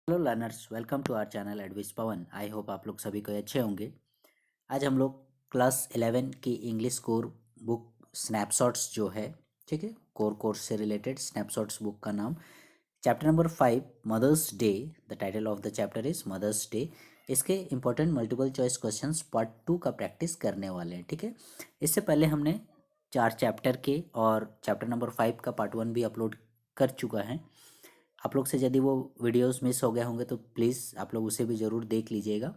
Hello learners, welcome to our channel एडविस Pawan. I hope आप लोग सभी को अच्छे होंगे। आज हम लोग क्लास 11 की इंग्लिश कोर बुक स्नैपशॉट्स जो है, ठीक है, कोर कोर्स से रिलेटेड स्नैपशॉट्स बुक का नाम chapter number 5 Mother's Day. The title of the chapter is Mother's Day. इसके important multiple choice questions part 2 का प्रैक्टिस करने वाले हैं, ठीक है। इससे पहले हमने 4 चैप्टर के और चैप्टर नंबर 5 का पार्ट 1 भी अपलोड कर चुका है। आप लोग से यदि वो वीडियोस मिस हो गए होंगे तो प्लीज़ आप लोग उसे भी ज़रूर देख लीजिएगा।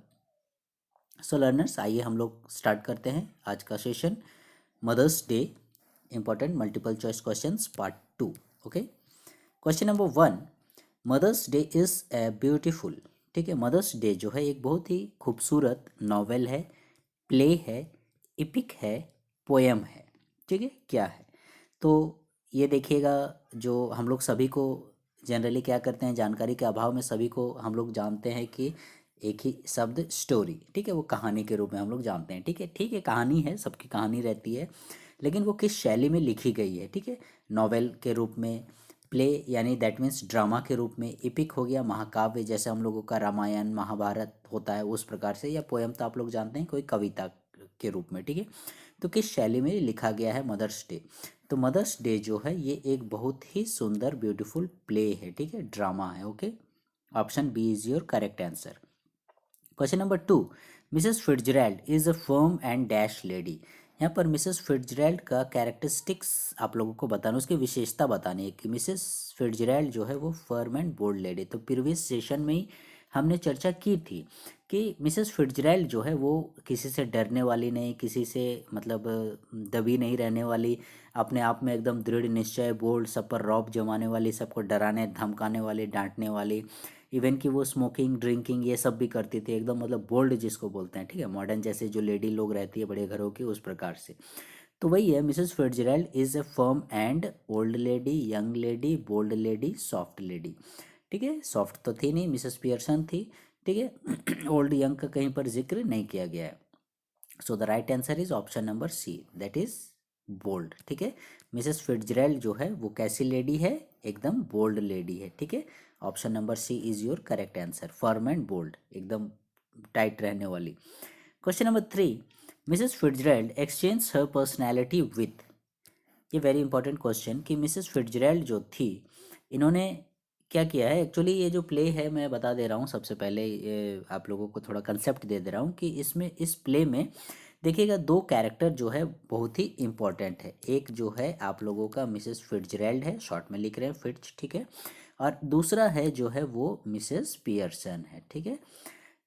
सो लर्नर्स, आइए हम लोग स्टार्ट करते हैं आज का session. Mother's Day important multiple choice questions part 2। Okay, question number 1, Mother's Day is a beautiful. ठीक है, मदर्स डे जो है एक बहुत ही खूबसूरत नॉवेल है, प्ले है, इपिक है, पोएम है। ठीक है, क्या है? तो ये देखिएगा, जो हम लोग सभी को जनरली क्या करते हैं, जानकारी के अभाव में सभी को हम लोग जानते हैं कि एक ही शब्द स्टोरी, ठीक है, वो कहानी के रूप में हम लोग जानते हैं। ठीक है, ठीक है, कहानी है, सबकी कहानी रहती है, लेकिन वो किस शैली में लिखी गई है। ठीक है, नॉवेल के रूप में, प्ले यानी दैट मीन्स ड्रामा के रूप में, इपिक हो गया महाकाव्य जैसे हम लोगों का रामायण महाभारत होता है उस प्रकार से, या पोयम तो आप लोग जानते हैं कोई कविता के रूप में। ठीक है, तो किस शैली में लिखा गया है मदर्स डे? तो मदर्स डे जो है ये एक बहुत ही सुंदर ब्यूटीफुल प्ले है, ठीक है, ड्रामा है। Okay, option b is your correct answer. Question number 2, Mrs Fitzgerald is a firm and dash lady. यहाँ पर मिसेस फिट्जरैल्ड का कैरेक्टरिस्टिक्स आप लोगों को बताना, उसकी विशेषता बतानी है कि मिसेस फिट्जरैल्ड जो है वो फर्म एंड बोल्ड लेडी। तो प्रीवियस सेशन में ही हमने चर्चा की थी कि मिसेस फिट्जरैल्ड जो है वो किसी से डरने वाली नहीं, किसी से मतलब दबी नहीं रहने वाली, अपने आप में एकदम दृढ़ निश्चय, बोल्ड, सब पर रौब जमाने वाली, सबको डराने धमकाने वाली, डांटने वाली, इवन कि वो स्मोकिंग ड्रिंकिंग ये सब भी करती थी, एकदम मतलब बोल्ड जिसको बोलते हैं। ठीक है, मॉडर्न जैसे जो लेडी लोग रहती है बड़े घरों की, उस प्रकार से। तो वही है, Mrs Fitzgerald is a firm and old lady, young lady, bold lady, soft lady. ठीक है, सॉफ्ट तो थी नहीं, मिसेस पियर्सन थी। ठीक है, ओल्ड यंग का कहीं पर जिक्र नहीं किया गया है। So the right answer is option number c, that is bold. ठीक है, मिसेस फिट्जरैल्ड जो है वो कैसी लेडी है? एकदम बोल्ड लेडी है। ठीक है, option number c is your correct answer, firm and bold, एकदम टाइट रहने वाली। Question number 3, Mrs Fitzgerald exchange her personality with. ये वेरी इंपॉर्टेंट क्वेश्चन कि मिसेस फिट्जरैल्ड जो थी, इन्होंने क्या किया है। एक्चुअली ये जो प्ले है, मैं बता दे रहा हूँ सबसे पहले, ये आप लोगों को थोड़ा कंसेप्ट दे दे रहा हूँ कि इसमें इस प्ले में देखिएगा दो कैरेक्टर जो है बहुत ही इंपॉर्टेंट है। एक जो है आप लोगों का मिसेस फिट्जरैल्ड है, शॉर्ट में लिख रहे हैं फिट्ज, ठीक है, और दूसरा है जो है वो मिसेस पियर्सन है। ठीक है,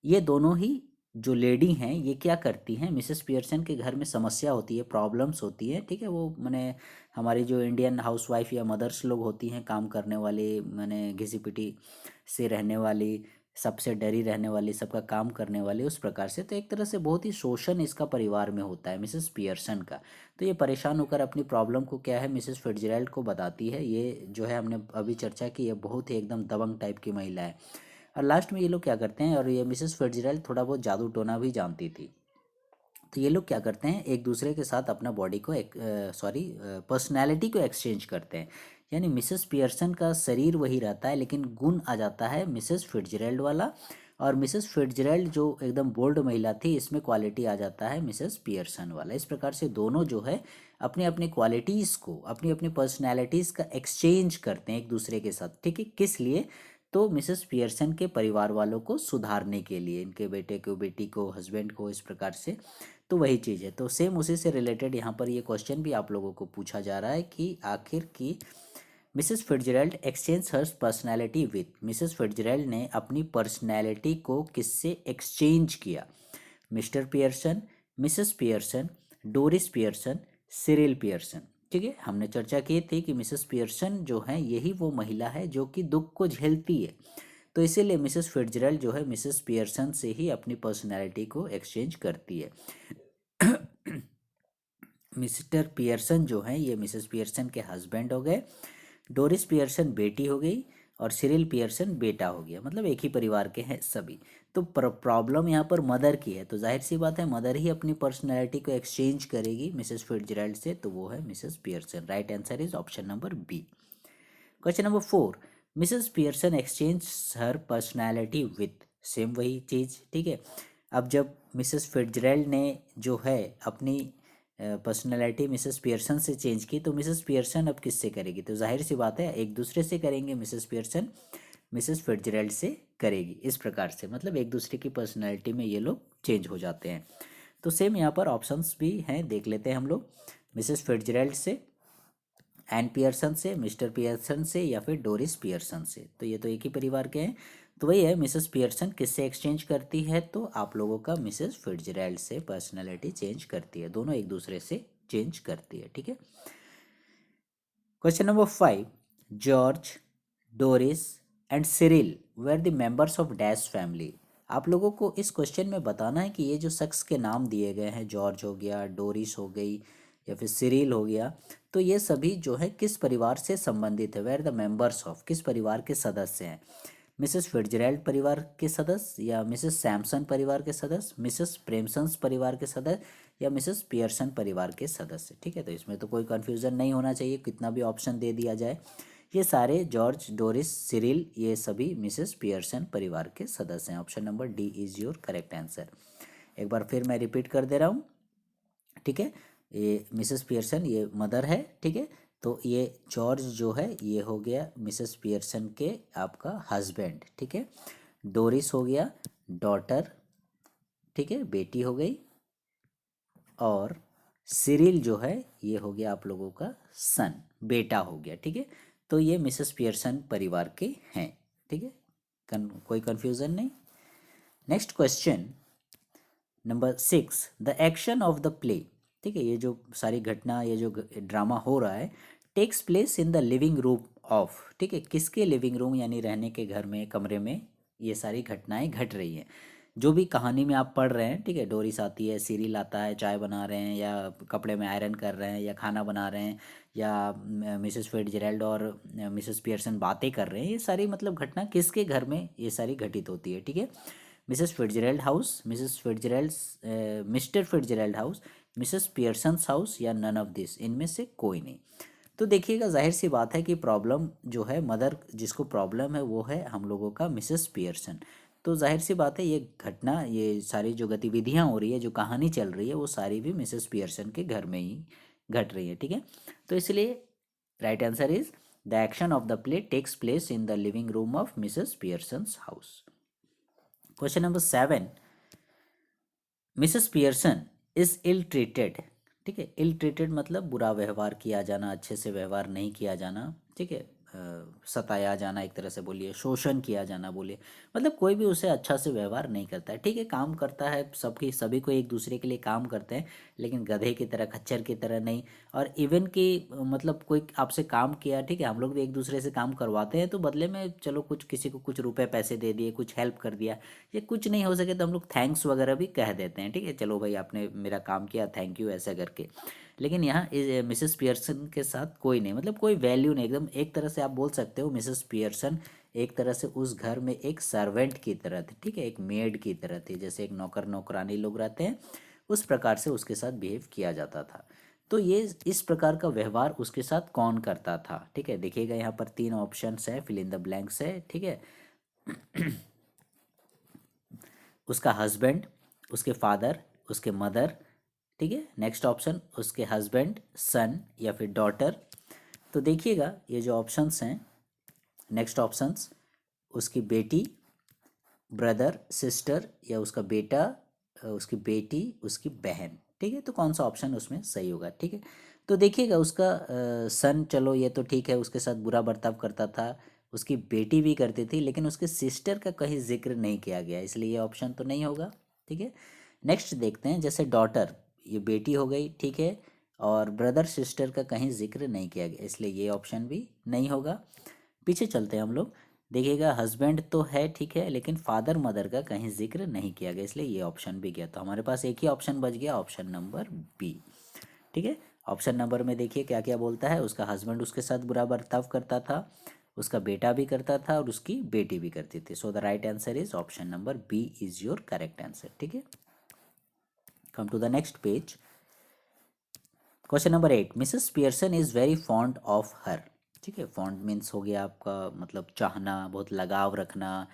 ये दोनों ही जो लेडी हैं ये क्या करती हैं, मिसेस पियर्सन के घर में समस्या होती है, प्रॉब्लम्स होती है। ठीक है, वो मैंने हमारी जो इंडियन हाउसवाइफ या मदर्स लोग होती हैं, काम करने वाली, मैंने घिसी पिटी से रहने वाली, सबसे डरी रहने वाली, सबका काम करने वाली, उस प्रकार से। तो एक तरह से बहुत ही शोषण इसका परिवार में होता है मिसेस पियर्सन का। तो ये परेशान होकर अपनी प्रॉब्लम को क्या है मिसेस फिट्जरैल्ड को बताती है। ये जो है हमने अभी चर्चा की, ये बहुत ही एकदम दबंग टाइप की महिला है। और लास्ट में ये लोग क्या करते हैं, और ये मिसेस फिट्जरैल्ड थोड़ा बहुत जादू टोना भी जानती थी, तो ये लोग क्या करते हैं, एक दूसरे के साथ अपना बॉडी को पर्सनैलिटी को एक्सचेंज करते हैं। यानी मिसेस पियर्सन का शरीर वही रहता है, लेकिन गुण आ जाता है मिसेस फिट्जरैल्ड वाला, और मिसेस फिट्जरैल्ड जो एकदम बोल्ड महिला थी, इसमें क्वालिटी आ जाता है मिसेस पियर्सन वाला। इस प्रकार से दोनों जो है अपनी अपनी क्वालिटीज़ को, अपनी अपनी पर्सनैलिटीज़ का एक्सचेंज करते हैं एक दूसरे के साथ। ठीक है, किस लिए? तो मिसेस पियर्सन के परिवार वालों को सुधारने के लिए, इनके बेटे को, बेटी को, हस्बैंड को, इस प्रकार से। तो वही चीज़ है। तो सेम उसी से रिलेटेड यहाँ पर ये क्वेश्चन भी आप लोगों को पूछा जा रहा है कि आखिर की Mrs Fitzgerald exchange hers personality with, Mrs Fitzgerald ने अपनी पर्सनैलिटी को किससे एक्सचेंज किया? Mr Pearson, Mrs Pearson, Doris Pearson, Cyril Pearson. ठीक है, हमने चर्चा की थी कि मिसेस पियर्सन जो है यही वो महिला है जो कि दुख को झेलती है। तो इसीलिए मिसेस फिट्जरैल्ड जो है मिसेस पियर्सन से ही अपनी पर्सनैलिटी को एक्सचेंज करती है। मिस्टर पियर्सन जो हैं ये मिसेस पियर्सन के हस्बैंड हो गए, डोरिस पियर्सन बेटी हो गई, और सिरिल पियर्सन बेटा हो गया, मतलब एक ही परिवार के हैं सभी। तो प्रॉब्लम यहाँ पर मदर की है, तो जाहिर सी बात है मदर ही अपनी पर्सनैलिटी को एक्सचेंज करेगी मिसेस फिट्जरैल्ड से, तो वो है Mrs Pearson. Right answer is option number b. Question number 4, Mrs Pearson exchange her personality with, same वही चीज़, ठीक है। अब जब मिसेस फिट्जरैल्ड ने जो है अपनी पर्सनैलिटी मिसेस पियर्सन से चेंज की, तो मिसेस पियर्सन अब किससे करेगी? तो जाहिर सी बात है एक दूसरे से करेंगे, मिसेस पियर्सन मिसेस फिट्जरैल्ड से करेगी। इस प्रकार से मतलब एक दूसरे की पर्सनैलिटी में ये लोग चेंज हो जाते हैं। तो सेम यहाँ पर ऑप्शंस भी हैं, देख लेते हैं हम लोग। मिसेस फिट्जरैल्ड से, एन पियर्सन से, मिस्टर पियर्सन से, या फिर डोरिस पियर्सन से। तो ये तो एक ही परिवार के हैं। तो वही है, मिसेस पियर्सन किससे एक्सचेंज करती है? तो आप लोगों का मिसेस फिट्जरैल्ड से पर्सनैलिटी चेंज करती है, दोनों एक दूसरे से चेंज करती है, ठीक है। Question number 5, George, Doris and Cyril were the members of dash family. आप लोगों को इस क्वेश्चन में बताना है कि ये जो शख्स के नाम दिए गए हैं, जॉर्ज हो गया, डोरिस हो गई, या फिर सिरिल हो गया, तो ये सभी जो है किस परिवार से संबंधित है? वेर द मेंबर्स ऑफ, किस परिवार के सदस्य हैं? मिसेस फिट्जरैल्ड परिवार के सदस्य, या मिसेस सैमसन परिवार के सदस्य, मिसेस प्रेमसन्स परिवार के सदस्य, या मिसेस पियर्सन परिवार के सदस्य, ठीक है। तो इसमें तो कोई कन्फ्यूज़न नहीं होना चाहिए, कितना भी ऑप्शन दे दिया जाए। ये सारे जॉर्ज, डोरिस, सिरिल, ये सभी मिसेस पियर्सन परिवार के सदस्य हैं। Option number D is your correct answer. एक बार फिर मैं रिपीट कर दे रहा हूँ, ठीक है। ये मिसेस पियर्सन ये मदर है, ठीक है। तो ये जॉर्ज जो है ये हो गया मिसेस पियर्सन के आपका हस्बैंड, ठीक है। डोरिस हो गया डॉटर, ठीक है, बेटी हो गई। और सिरिल जो है ये हो गया आप लोगों का सन, बेटा हो गया, ठीक है। तो ये मिसेस पियर्सन परिवार के हैं, ठीक है। कोई कंफ्यूजन नहीं। Next question number 6, the action of the play, ठीक है। ये जो सारी घटना, ये जो ड्रामा हो रहा है, takes place in the living room of, ठीक है, किसके लिविंग रूम यानी रहने के घर में, कमरे में ये सारी घटनाएं घट रही हैं। जो भी कहानी में आप पढ़ रहे हैं, ठीक है, डोरिस आती है, सीरियल आता है, चाय बना रहे हैं या कपड़े में आयरन कर रहे हैं या खाना बना रहे हैं, या मिसेस फिट्जरैल्ड और मिसेस पियर्सन बातें कर रहे हैं, ये सारी मतलब घटना किसके घर में ये सारी घटित होती है, ठीक है। Mrs Fitzgerald house, Mrs Fitzgerald, Mr Fitzgerald house, Mrs Pearson's house, या नन ऑफ दिस, इनमें से कोई नहीं। तो देखिएगा जाहिर सी बात है कि प्रॉब्लम जो है, मदर जिसको प्रॉब्लम है वो है हम लोगों का मिसेस पियर्सन। तो जाहिर सी बात है ये घटना, ये सारी जो गतिविधियाँ हो रही है, जो कहानी चल रही है, वो सारी भी मिसेस पियर्सन के घर में ही घट रही है, ठीक है। तो इसलिए right answer is the action of the play takes place in the living room of Mrs Pearson's house. Question number 7, Mrs Pearson is ill treated, ठीक है। इल ट्रीटेड मतलब बुरा व्यवहार किया जाना, अच्छे से व्यवहार नहीं किया जाना, ठीक है। सताया जाना, एक तरह से बोलिए शोषण किया जाना बोलिए, मतलब कोई भी उसे अच्छा से व्यवहार नहीं करता है, ठीक है। काम करता है, सबकी सभी को एक दूसरे के लिए काम करते हैं, लेकिन गधे की तरह, खच्चर की तरह नहीं। और इवन कि मतलब कोई आपसे काम किया, ठीक है, हम लोग भी एक दूसरे से काम करवाते हैं, तो बदले में चलो कुछ किसी को कुछ रुपए पैसे दे दिए, कुछ हेल्प कर दिया, ये कुछ नहीं हो सके तो हम लोग थैंक्स वगैरह भी कह देते हैं, ठीक है, चलो भाई आपने मेरा काम किया, थैंक यू, ऐसा करके। लेकिन यहाँ मिसेस पियर्सन के साथ कोई नहीं, मतलब कोई वैल्यू नहीं, एकदम एक तरह से आप बोल सकते हो मिसेस पियर्सन एक तरह से उस घर में एक सर्वेंट की तरह थी, ठीक है, एक मेड की तरह थी, जैसे एक नौकर नौकरानी लोग रहते हैं, उस प्रकार से उसके साथ बिहेव किया जाता था। तो ये इस प्रकार का व्यवहार उसके साथ कौन करता था, ठीक है। देखिएगा यहाँ पर 3 ऑप्शंस है, फिल इन द ब्लैंक्स है, ठीक है। उसका हस्बैंड, उसके फादर, उसके मदर, ठीक है। नेक्स्ट ऑप्शन उसके हस्बैंड, सन, या फिर डॉटर। तो देखिएगा ये जो ऑप्शंस हैं, नेक्स्ट ऑप्शंस उसकी बेटी, ब्रदर, सिस्टर, या उसका बेटा, उसकी बेटी, उसकी बहन, ठीक है। तो कौन सा ऑप्शन उसमें सही होगा, ठीक है। तो देखिएगा उसका सन, चलो ये तो ठीक है, उसके साथ बुरा बर्ताव करता था, उसकी बेटी भी करती थी, लेकिन उसके सिस्टर का कहीं जिक्र नहीं किया गया, इसलिए ये ऑप्शन तो नहीं होगा, ठीक है। नेक्स्ट देखते हैं, जैसे डॉटर, ये बेटी हो गई, ठीक है, और ब्रदर सिस्टर का कहीं जिक्र नहीं किया गया, इसलिए ये ऑप्शन भी नहीं होगा। पीछे चलते हैं हम लोग, देखिएगा हस्बैंड तो है, ठीक है, लेकिन फादर मदर का कहीं जिक्र नहीं किया गया, इसलिए ये ऑप्शन भी गया। तो हमारे पास एक ही ऑप्शन बच गया, ऑप्शन नंबर बी, ठीक है। ऑप्शन नंबर में देखिए क्या क्या बोलता है, उसका हस्बैंड उसके साथ बुरा बर्ताव करता था, उसका बेटा भी करता था, और उसकी बेटी भी करती थी। So the right answer is option number b is your correct answer, ठीक है। Come to the next page. Question number 8, Mrs Pearson is very fond of her, ठीक है। फॉन्ड मीन्स हो गया आपका मतलब चाहना, बहुत लगाव रखना,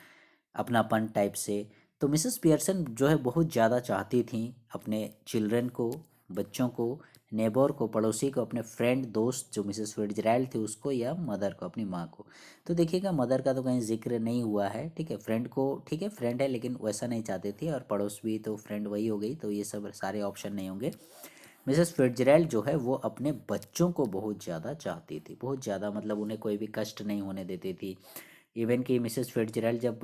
अपनापन टाइप से। तो मिसेस पियर्सन जो है बहुत ज़्यादा चाहती थी अपने चिल्ड्रन को, बच्चों को, नेबर को, पड़ोसी को, अपने फ्रेंड दोस्त जो मिसेस फिट्जरैल्ड थी उसको, या मदर को, अपनी माँ को। तो देखिएगा मदर का तो कहीं जिक्र नहीं हुआ है, ठीक है। फ्रेंड को, ठीक है फ्रेंड है लेकिन वैसा नहीं चाहते थे, और पड़ोस भी तो फ्रेंड वही हो गई, तो ये सब सारे ऑप्शन नहीं होंगे। मिसेस फिट्जरैल्ड जो है वो अपने बच्चों को बहुत ज़्यादा चाहती थी, बहुत ज़्यादा, मतलब उन्हें कोई भी कष्ट नहीं होने देती थी। इवन कि मिसेस फिट्जरैल्ड जब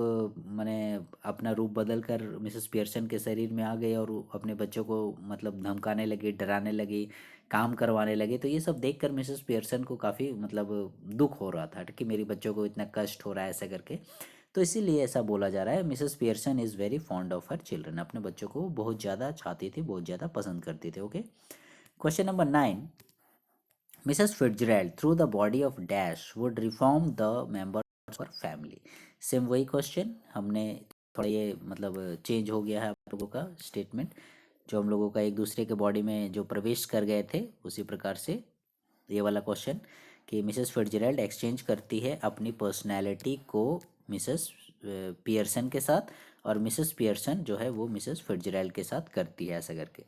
मैंने अपना रूप बदल कर मिसेस पियर्सन के शरीर में आ गए और वो अपने बच्चों को मतलब धमकाने लगी, डराने लगी, काम करवाने लगी, तो ये सब देखकर मिसेस पियर्सन को काफ़ी मतलब दुख हो रहा था कि मेरी बच्चों को इतना कष्ट हो रहा है ऐसा करके। तो इसीलिए ऐसा बोला जा रहा है, Mrs Pearson is very fond of her children, अपने बच्चों को बहुत ज़्यादा चाहती थी, बहुत ज़्यादा पसंद करती थी। Okay, question number 9, Mrs. Fitzgerald, through the body of Dash, would reform the members of her family. Same वही क्वेश्चन हमने, थोड़ा ये मतलब चेंज हो गया है आप लोगों का स्टेटमेंट, जो हम लोगों का एक दूसरे के बॉडी में जो प्रवेश कर गए थे उसी प्रकार से ये वाला क्वेश्चन कि मिसेस फिट्जरैल्ड एक्सचेंज करती है अपनी पर्सनैलिटी को मिसेस पियर्सन के साथ, और मिसेस पियर्सन जो है वो मिसेस फिट्जरैल्ड के साथ करती है ऐसा करके।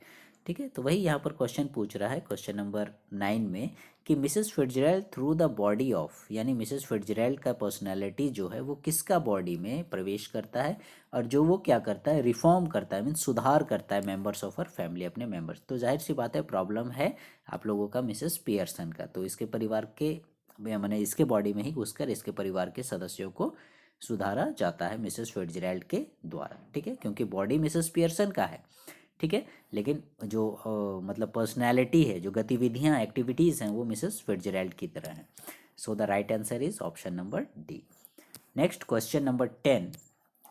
ठीक है, तो वही यहाँ पर क्वेश्चन पूछ रहा है क्वेश्चन नंबर 9 में कि Mrs Fitzgerald through the body of, यानी मिसेस फिट्जरैल्ड का पर्सनैलिटी जो है वो किसका बॉडी में प्रवेश करता है, और जो वो क्या करता है, रिफॉर्म करता है, मीन सुधार करता है मेंबर्स ऑफ हर फैमिली, अपने मेंबर्स। तो जाहिर सी बात है प्रॉब्लम है आप लोगों का मिसेस पियर्सन का, तो इसके परिवार के मैंने इसके बॉडी में ही घुसकर इसके परिवार के सदस्यों को सुधारा जाता है मिसेस फिट्जरैल्ड के द्वारा। ठीक है, क्योंकि बॉडी मिसेस पियर्सन का है, ठीक है, लेकिन जो मतलब पर्सनैलिटी है, जो गतिविधियाँ एक्टिविटीज़ हैं वो मिसेस फिट्जरैल्ड की तरह हैं। So the right answer is option number D. Next question number 10,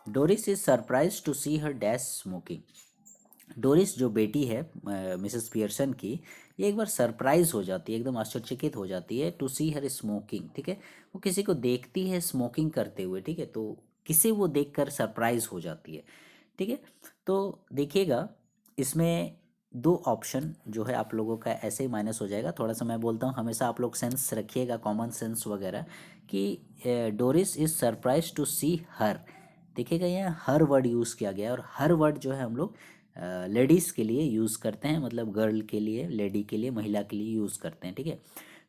Doris is surprise to see her dash smoking. Doris जो बेटी है मिसेस पियर्सन की, ये एक बार सरप्राइज हो जाती है, एकदम आश्चर्यचकित हो जाती है टू सी हर स्मोकिंग। ठीक है, वो किसी को देखती है स्मोकिंग करते हुए, ठीक है, तो किसे वो देखकर सरप्राइज हो जाती है। ठीक है, तो देखिएगा इसमें दो ऑप्शन जो है आप लोगों का ऐसे ही माइनस हो जाएगा। थोड़ा सा मैं बोलता हूँ, हमेशा आप लोग सेंस रखिएगा, कॉमन सेंस वगैरह, कि Doris is surprise to see हर। देखिएगा यहाँ हर वर्ड यूज़ किया गया है, और हर वर्ड जो है हम लोग लेडीज़ के लिए यूज़ करते हैं, मतलब गर्ल के लिए, लेडी के लिए, महिला के लिए यूज़ करते हैं। ठीक है,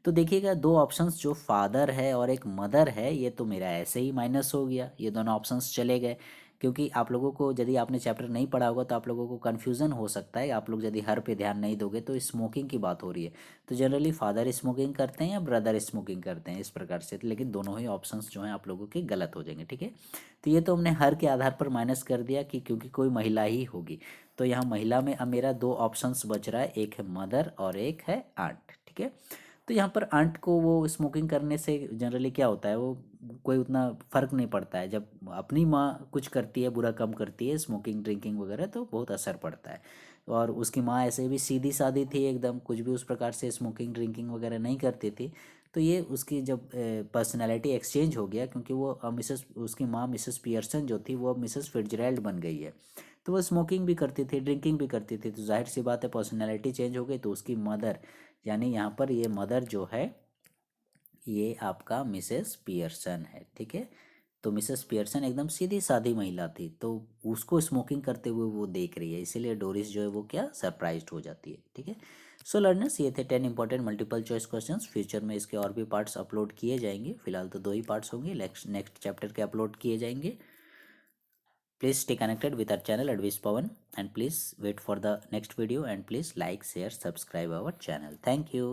तो देखिएगा दो ऑप्शंस जो फादर है और एक मदर है, ये तो मेरा ऐसे ही माइनस हो गया, ये दोनों ऑप्शंस चले गए। क्योंकि आप लोगों को यदि आपने चैप्टर नहीं पढ़ा होगा तो आप लोगों को कन्फ्यूज़न हो सकता है, आप लोग यदि हर पे ध्यान नहीं दोगे तो स्मोकिंग की बात हो रही है, तो जनरली फादर स्मोकिंग करते हैं या ब्रदर स्मोकिंग करते हैं इस प्रकार से, लेकिन दोनों ही ऑप्शंस जो हैं आप लोगों के गलत हो जाएंगे। ठीक है, तो ये तो हमने हर के आधार पर माइनस कर दिया कि क्योंकि कोई महिला ही होगी, तो यहाँ महिला में अब मेरा दो ऑप्शंस बच रहा है, एक है मदर और एक है आंट। ठीक है, तो यहाँ पर आंट को वो स्मोकिंग करने से जनरली क्या होता है, वो कोई उतना फ़र्क नहीं पड़ता है, जब अपनी माँ कुछ करती है, बुरा काम करती है, स्मोकिंग ड्रिंकिंग वगैरह, तो बहुत असर पड़ता है। और उसकी माँ ऐसे भी सीधी सादी थी एकदम, कुछ भी उस प्रकार से स्मोकिंग ड्रिंकिंग वगैरह नहीं करती थी। तो ये उसकी जब पर्सनैलिटी एक्सचेंज हो गया, क्योंकि वो मिसेस उसकी माँ मिसेस पियर्सन जो थी वो अब मिसेस फिट्जरैल्ड बन गई है, तो वो स्मोकिंग भी करती थी, ड्रिंकिंग भी करती थी, तो जाहिर सी बात है पर्सनैलिटी चेंज हो गई, तो उसकी मदर, यानी यहाँ पर ये मदर जो है ये आपका मिसेस पियर्सन है। ठीक है, तो मिसेस पियर्सन एकदम सीधी सादी महिला थी, तो उसको स्मोकिंग करते हुए वो देख रही है, इसीलिए डोरिस जो है वो क्या सरप्राइज्ड हो जाती है। ठीक है, सो लर्नर्स ये थे 10 important multiple choice questions. Future में इसके और भी पार्ट्स अपलोड किए जाएंगे, फिलहाल तो दो ही पार्ट्स होंगे, नेक्स्ट चैप्टर के अपलोड किए जाएंगे। Please stay connected with our channel Advice Pawan, and please wait for the next video, and please like, share, subscribe our channel. Thank you.